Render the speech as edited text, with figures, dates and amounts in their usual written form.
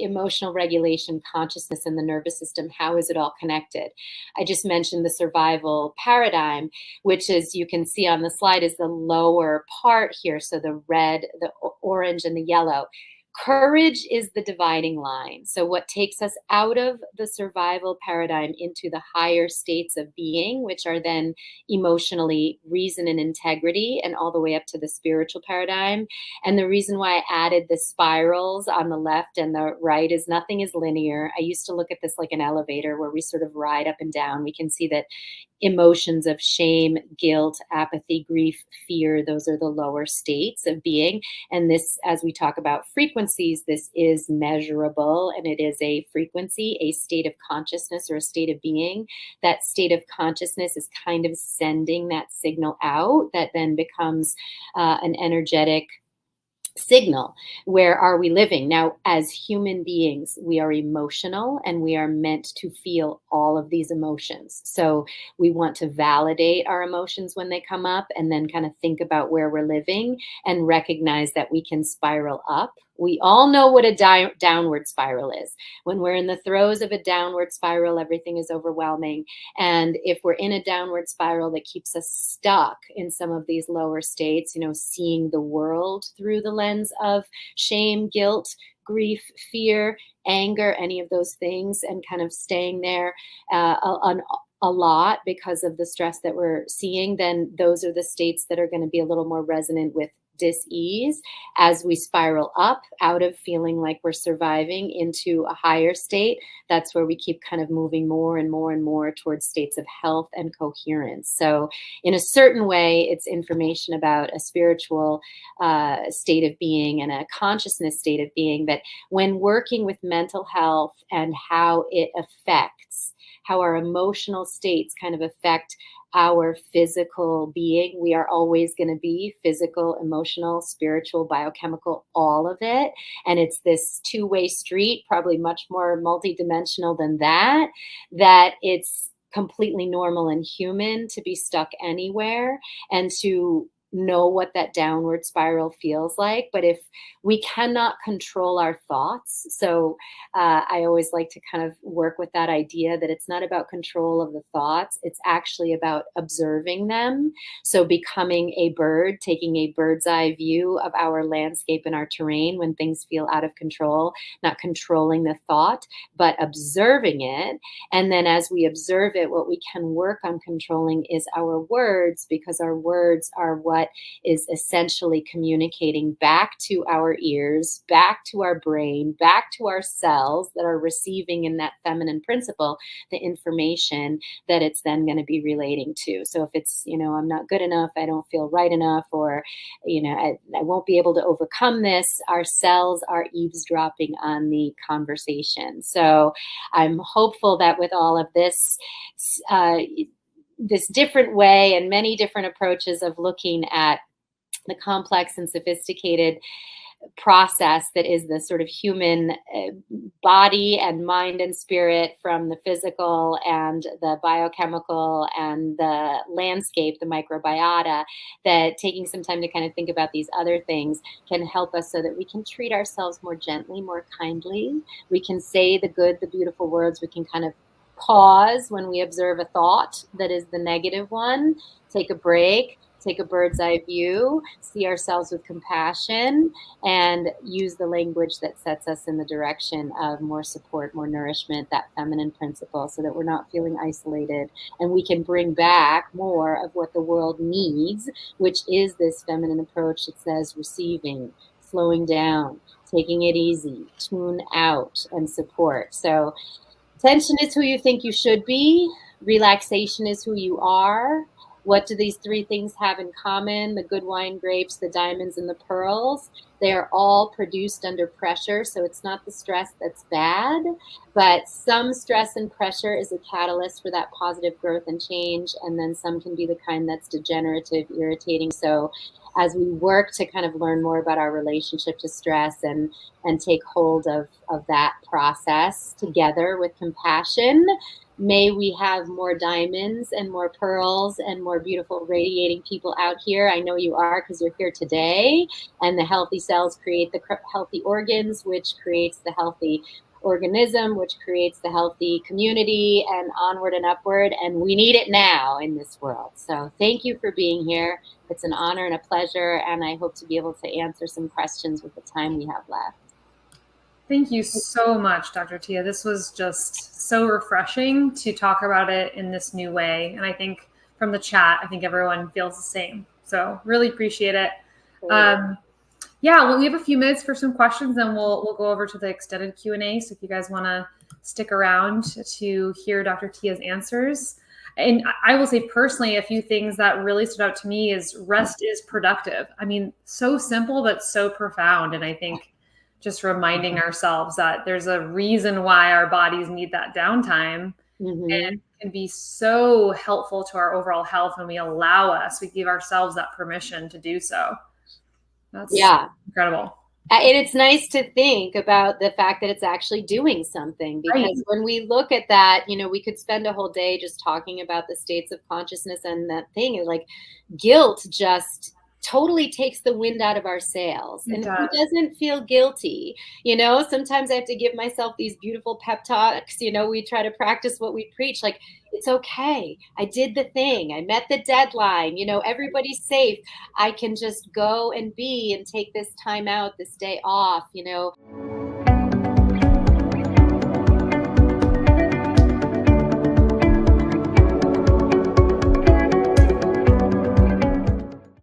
emotional regulation, consciousness, and the nervous system, how is it all connected? I just mentioned the survival paradigm, which, as you can see on the slide, is the lower part here. So the red, the orange, and the yellow. Courage is the dividing line. So what takes us out of the survival paradigm into the higher states of being, which are then emotionally reason and integrity, and all the way up to the spiritual paradigm. And the reason why I added the spirals on the left and the right is nothing is linear. I used to look at this like an elevator where we sort of ride up and down. We can see that emotions of shame, guilt, apathy, grief, fear, those are the lower states of being. And this, as we talk about frequencies, this is measurable, and it is a frequency, a state of consciousness or a state of being. That state of consciousness is kind of sending that signal out that then becomes an energetic signal. Where are we living? Now, as human beings, we are emotional, and we are meant to feel all of these emotions. So we want to validate our emotions when they come up, and then kind of think about where we're living and recognize that we can spiral up. We all know what a downward spiral is. When we're in the throes of a downward spiral, everything is overwhelming. And if we're in a downward spiral that keeps us stuck in some of these lower states, seeing the world through the lens of shame, guilt, grief, fear, anger, any of those things, and kind of staying there a lot because of the stress that we're seeing, then those are the states that are going to be a little more resonant with dis-ease. As we spiral up out of feeling like we're surviving into a higher state, that's where we keep kind of moving more and more and more towards states of health and coherence. So in a certain way, it's information about a spiritual state of being and a consciousness state of being. But when working with mental health and how it affects, how our emotional states kind of affect our physical being. We are always going to be physical, emotional, spiritual, biochemical, all of it. And it's this two-way street, probably much more multidimensional than that it's completely normal and human to be stuck anywhere and to know what that downward spiral feels like. But if we cannot control our thoughts, so I always like to kind of work with that idea that it's not about control of the thoughts, it's actually about observing them. So becoming a bird, taking a bird's eye view of our landscape and our terrain when things feel out of control, not controlling the thought, but observing it. And then as we observe it, what we can work on controlling is our words, because our words are what is essentially communicating back to our ears, back to our brain, back to our cells that are receiving in that feminine principle the information that it's then going to be relating to. So if it's, I'm not good enough, I don't feel right enough, or, I won't be able to overcome this, our cells are eavesdropping on the conversation. So I'm hopeful that with all of this, this different way and many different approaches of looking at the complex and sophisticated process that is the sort of human body and mind and spirit, from the physical and the biochemical and the landscape, the microbiota, that taking some time to kind of think about these other things can help us so that we can treat ourselves more gently, more kindly. We can say the good, the beautiful words. We can kind of pause when we observe a thought that is the negative one, take a break, take a bird's eye view, see ourselves with compassion, and use the language that sets us in the direction of more support, more nourishment, that feminine principle, so that we're not feeling isolated. And we can bring back more of what the world needs, which is this feminine approach that says receiving, slowing down, taking it easy, tune out, and support. So tension is who you think you should be. Relaxation is who you are. What do these three things have in common? The good wine grapes, the diamonds, and the pearls. They are all produced under pressure, so it's not the stress that's bad, but some stress and pressure is a catalyst for that positive growth and change, and then some can be the kind that's degenerative, irritating. So as we work to kind of learn more about our relationship to stress and take hold of that process together with compassion. May we have more diamonds and more pearls and more beautiful radiating people out here. I know you are, because you're here today. And the healthy cells create the healthy organs, which creates the healthy organism, which creates the healthy community, and onward and upward. And we need it now in this world. So thank you for being here. It's an honor and a pleasure. And I hope to be able to answer some questions with the time we have left. Thank you so much, Dr. Tia. This was just so refreshing to talk about it in this new way. And I think from the chat, I think everyone feels the same. So really appreciate it. Yeah, well, we have a few minutes for some questions, and we'll go over to the extended Q&A. So if you guys want to stick around to hear Dr. Tia's answers. And I will say personally, a few things that really stood out to me is rest is productive. I mean, so simple, but so profound. And I think just reminding ourselves that there's a reason why our bodies need that downtime, and it can be so helpful to our overall health when we allow us, we give ourselves that permission to do so. That's incredible. And it's nice to think about the fact that it's actually doing something, because when we look at that, we could spend a whole day just talking about the states of consciousness, and that thing is like guilt just totally takes the wind out of our sails. And who doesn't feel guilty? Sometimes I have to give myself these beautiful pep talks. We try to practice what we preach. Like, it's okay. I did the thing. I met the deadline. Everybody's safe. I can just go and be and take this time out, this day off.